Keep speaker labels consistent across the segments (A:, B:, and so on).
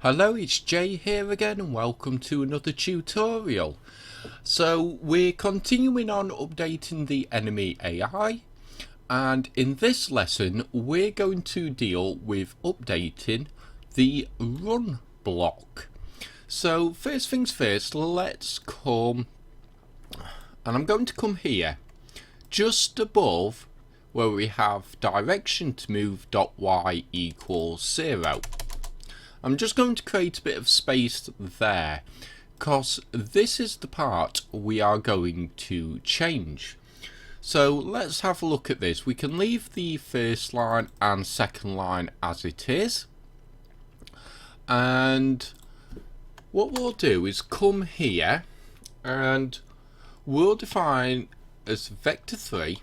A: Hello, it's Jay here again and welcome to another tutorial. So we're continuing on updating the enemy AI, and in this lesson we're going to deal with updating the run block. So first things first, let's come, and I'm going to come here just above where we have direction to move .y equals 0. I'm just going to create a bit of space there because this is the part we are going to change. So let's have a look at this. We can leave the first line and second line as it is, and what we'll do is come here and we'll define as vector3,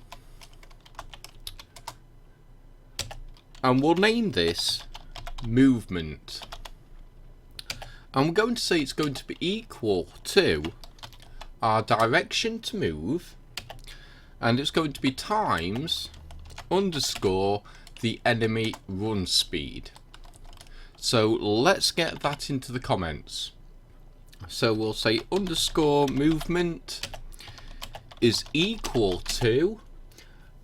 A: and we'll name this movement, and we're going to say it's going to be equal to our direction to move, and it's going to be times underscore the enemy run speed. So let's get that into the comments. So we'll say underscore movement is equal to,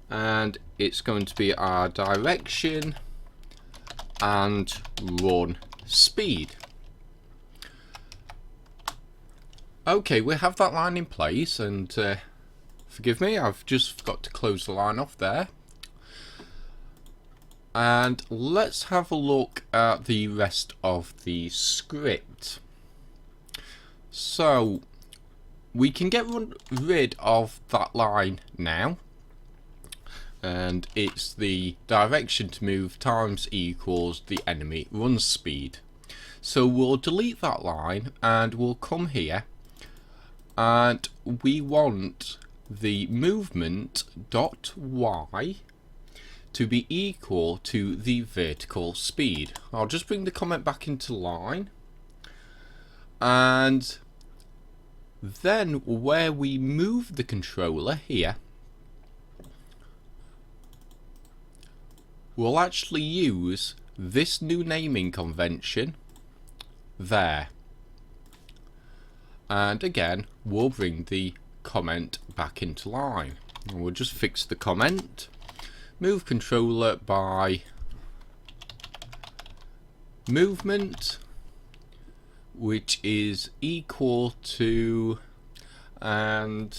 A: and it's going to be our direction and run speed. Okay, we have that line in place, and forgive me, I've just got to close the line off there. And let's have a look at the rest of the script. So we can get rid of that line now, and it's the direction to move times equals the enemy run speed. So we'll delete that line and we'll come here, and we want the movement dot y to be equal to the vertical speed. I'll just bring the comment back into line, and then where we move the controller here, we'll actually use this new naming convention there, and again we'll bring the comment back into line, and we'll just fix the comment, move controller by movement, which is equal to, and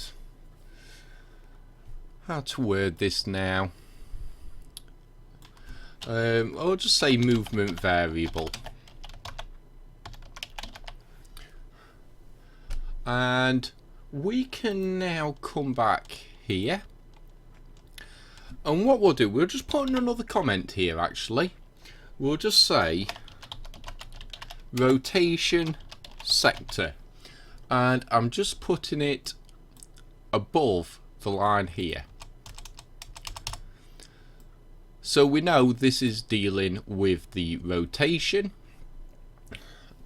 A: how to word this now, I'll just say movement variable, and we can now come back here, and what we'll do, we'll just put in another comment here. Actually, we'll just say rotation sector, and I'm just putting it above the line here, so we know this is dealing with the rotation.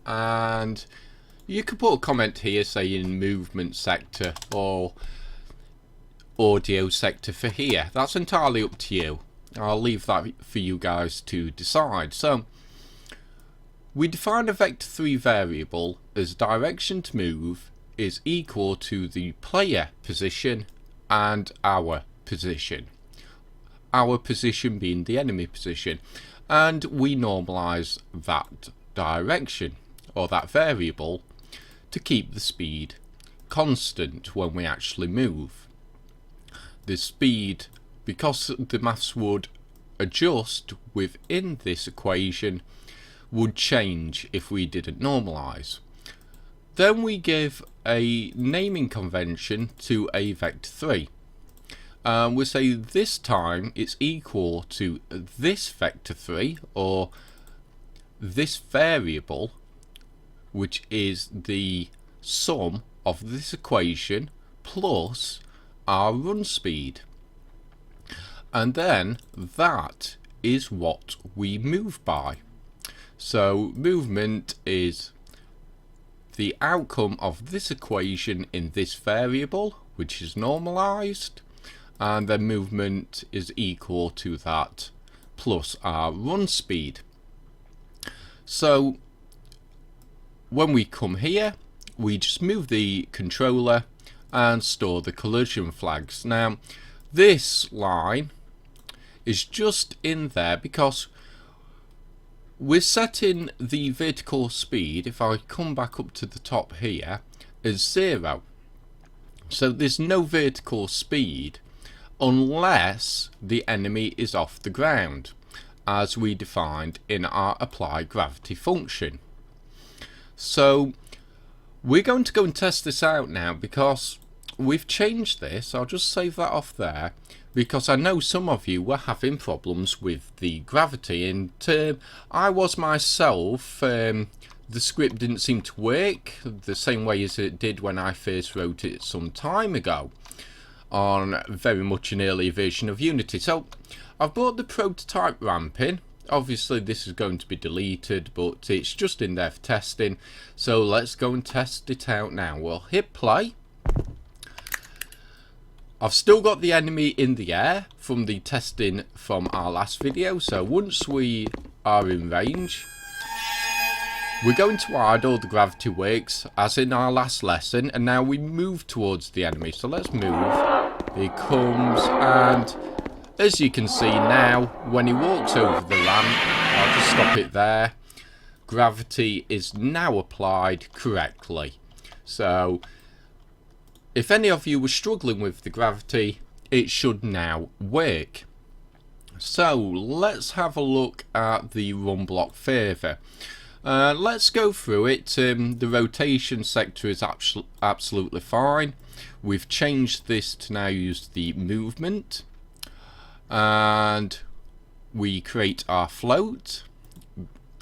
A: And you could put a comment here saying movement sector or audio sector for here. That's entirely up to you. I'll leave that for you guys to decide. So we define a vector3 variable as direction to move is equal to the player position and our position. Our position being the enemy position, and we normalize that direction or that variable to keep the speed constant when we actually move. The speed, because the maths would adjust within this equation, would change if we didn't normalize. Then we give a naming convention to a vector3. We'll say this time it's equal to this vector3, or this variable, which is the sum of this equation plus our run speed, and then that is what we move by. So movement is the outcome of this equation in this variable, which is normalized, and then movement is equal to that plus our run speed. So when we come here, we just move the controller and store the collision flags. Now this line is just in there because we're setting the vertical speed, if I come back up to the top here, as 0. So there's no vertical speed unless the enemy is off the ground, as we defined in our apply gravity function. So we're going to go and test this out now because we've changed this. I'll just save that off there because I know some of you were having problems with the gravity, and I was myself. The script didn't seem to work the same way as it did when I first wrote it some time ago on very much an earlier version of Unity. So I've brought the prototype ramp in. Obviously this is going to be deleted, but it's just in there for testing. So let's go and test it out now. We'll hit play. I've still got the enemy in the air from the testing from our last video. So once we are in range, we're going to idle. The gravity works as in our last lesson, and now we move towards the enemy. So let's move. Here he comes, and as you can see now, when he walks over the ramp, I'll just stop it there. Gravity is now applied correctly. So if any of you were struggling with the gravity, it should now work. So let's have a look at the RunBlock further. Let's go through it. The rotation sector is absolutely fine. We've changed this to now use the movement, and we create our float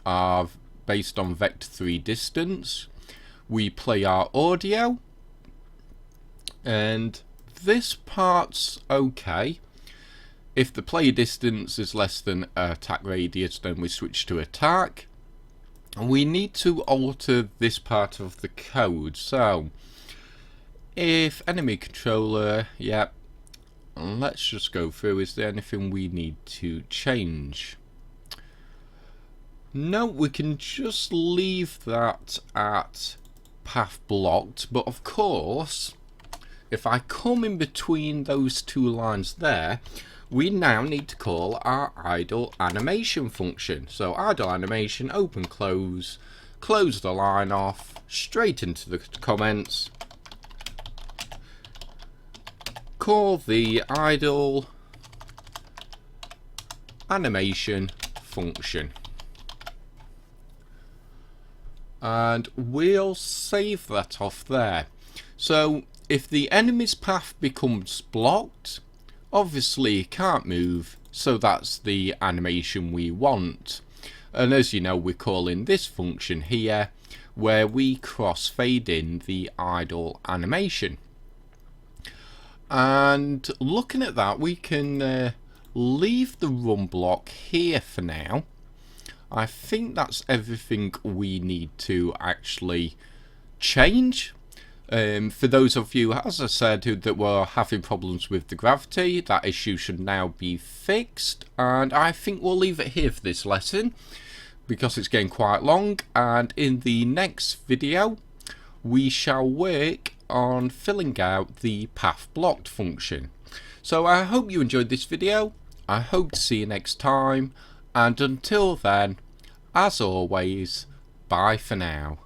A: based on vector 3 distance. We play our audio, and this part's okay. If the play distance is less than attack radius, then we switch to attack. We need to alter this part of the code. So if enemy controller, yep, let's just go through. Is there anything we need to change? No, we can just leave that at path blocked, but of course if I come in between those two lines there, we now need to call our idle animation function. So idle animation, open, close the line off, straight into the comments, call the idle animation function, and we'll save that off there. So if the enemy's path becomes blocked, obviously it can't move, so that's the animation we want. And as you know, we're calling this function here where we crossfade in the idle animation. And looking at that, we can leave the run block here for now. I think that's everything we need to actually change. For those of you, as I said, that were having problems with the gravity, that issue should now be fixed. And I think we'll leave it here for this lesson because it's getting quite long. And in the next video, we shall work on filling out the path blocked function. So I hope you enjoyed this video. I hope to see you next time. And until then, as always, bye for now.